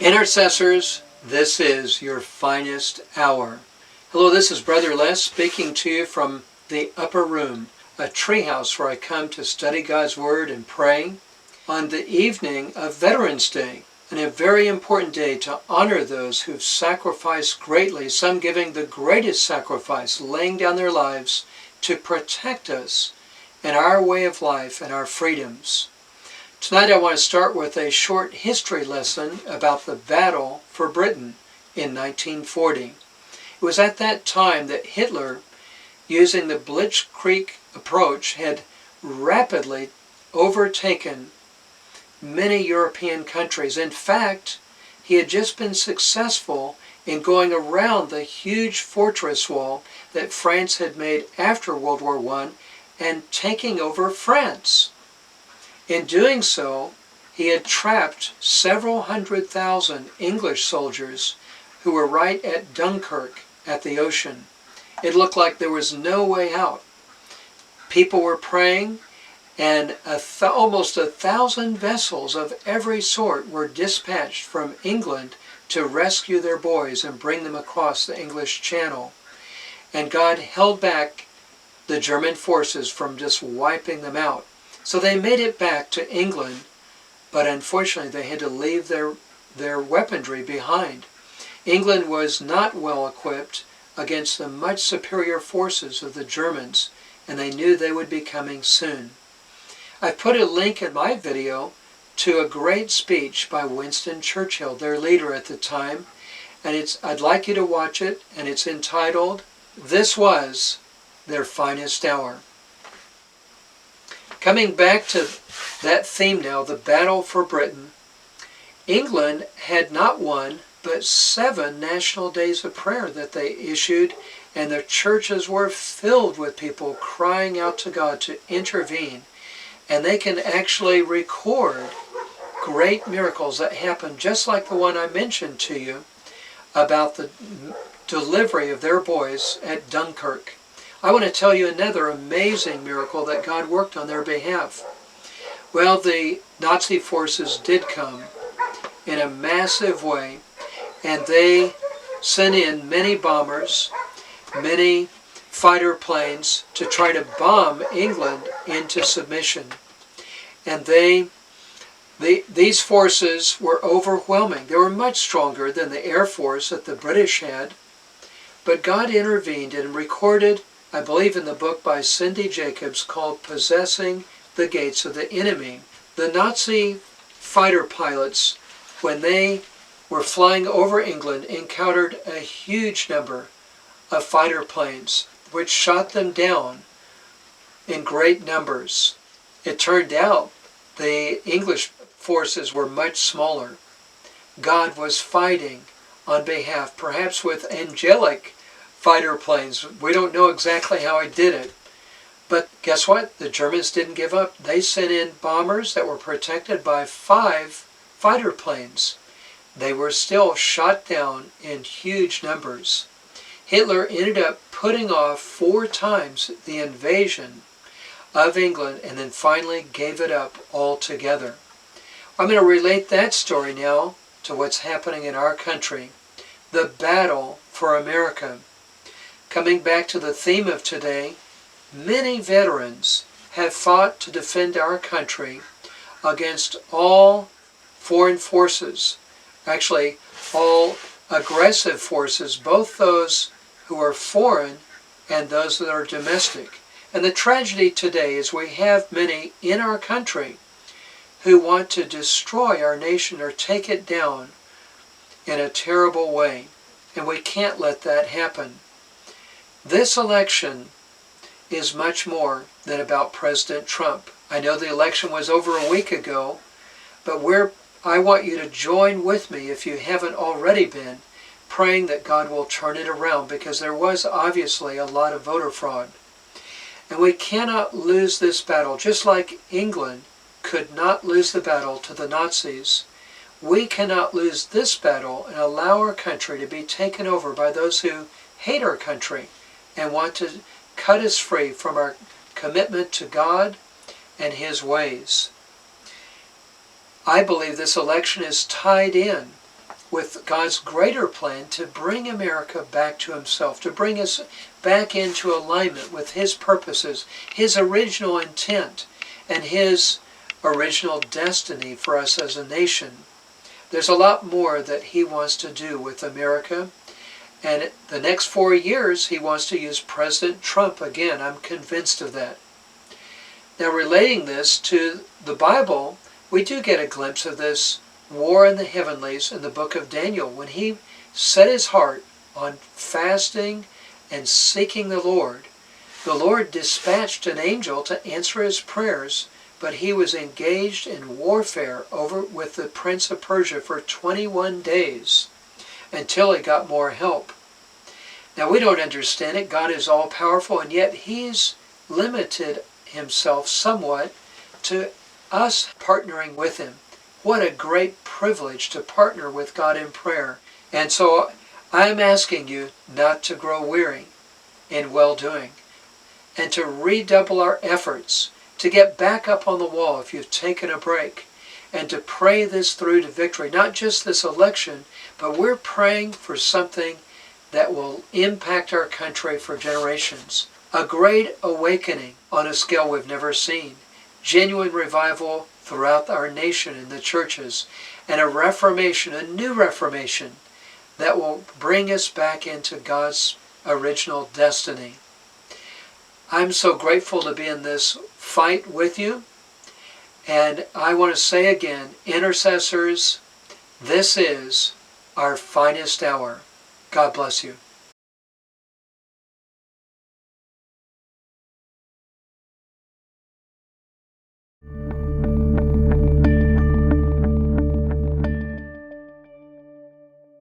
Intercessors, this is your finest hour. Hello, this is Brother Les speaking to you from the upper room, a treehouse where I come to study God's Word and pray on the evening of Veterans Day, and a very important day to honor those who've sacrificed greatly, some giving the greatest sacrifice, laying down their lives to protect us and our way of life and our freedoms. Tonight I want to start with a short history lesson about the battle for Britain in 1940. It was at that time that Hitler, using the Blitzkrieg approach, had rapidly overtaken many European countries. In fact, he had just been successful in going around the huge fortress wall that France had made after World War I and taking over France. In doing so, he had trapped several 100,000 English soldiers who were right at Dunkirk at the ocean. It looked like there was no way out. People were praying, and almost 1,000 vessels of every sort were dispatched from England to rescue their boys and bring them across the English Channel. And God held back the German forces from just wiping them out. So they made it back to England, but unfortunately they had to leave their weaponry behind. England was not well equipped against the much superior forces of the Germans, and they knew they would be coming soon. I've put a link in my video to a great speech by Winston Churchill, their leader at the time, and I'd like you to watch it, and it's entitled, "This Was Their Finest Hour." Coming back to that theme now, the battle for Britain, England had not one, but 7 national days of prayer that they issued, and the churches were filled with people crying out to God to intervene. And they can actually record great miracles that happened, just like the one I mentioned to you about the delivery of their boys at Dunkirk. I want to tell you another amazing miracle that God worked on their behalf. Well, the Nazi forces did come in a massive way, and they sent in many bombers, many fighter planes to try to bomb England into submission. And these forces were overwhelming. They were much stronger than the Air Force that the British had. But God intervened and recorded, I believe in the book by Cindy Jacobs called "Possessing the Gates of the Enemy." The Nazi fighter pilots, when they were flying over England, encountered a huge number of fighter planes, which shot them down in great numbers. It turned out the English forces were much smaller. God was fighting on behalf, perhaps with angelic fighter planes. We don't know exactly how he did it. But guess what? The Germans didn't give up. They sent in bombers that were protected by 5 fighter planes. They were still shot down in huge numbers. Hitler ended up putting off 4 times the invasion of England and then finally gave it up altogether. I'm going to relate that story now to what's happening in our country. The battle for America. Coming back to the theme of today, many veterans have fought to defend our country against all foreign forces, actually all aggressive forces, both those who are foreign and those that are domestic. And the tragedy today is we have many in our country who want to destroy our nation or take it down in a terrible way. And we can't let that happen. This election is much more than about President Trump. I know the election was over a week ago, but I want you to join with me, if you haven't already been, praying that God will turn it around, because there was obviously a lot of voter fraud. And we cannot lose this battle. Just like England could not lose the battle to the Nazis, we cannot lose this battle and allow our country to be taken over by those who hate our country and want to cut us free from our commitment to God and His ways. I believe this election is tied in with God's greater plan to bring America back to himself, to bring us back into alignment with his purposes, his original intent, and his original destiny for us as a nation. There's a lot more that he wants to do with America. And the next 4 years, he wants to use President Trump again. I'm convinced of that. Now, relating this to the Bible, we do get a glimpse of this war in the heavenlies in the book of Daniel, when he set his heart on fasting and seeking the Lord dispatched an angel to answer his prayers, but he was engaged in warfare with the prince of Persia for 21 days until he got more help. Now, we don't understand it. God is all-powerful, and yet he's limited himself somewhat to us partnering with him. What a great privilege to partner with God in prayer. And so I'm asking you not to grow weary in well-doing, and to redouble our efforts to get back up on the wall if you've taken a break, and to pray this through to victory. Not just this election, but we're praying for something that will impact our country for generations. A great awakening on a scale we've never seen. Genuine revival throughout our nation in the churches, and a reformation, a new reformation that will bring us back into God's original destiny. I'm so grateful to be in this fight with you, and I want to say again, intercessors, this is our finest hour. God bless you.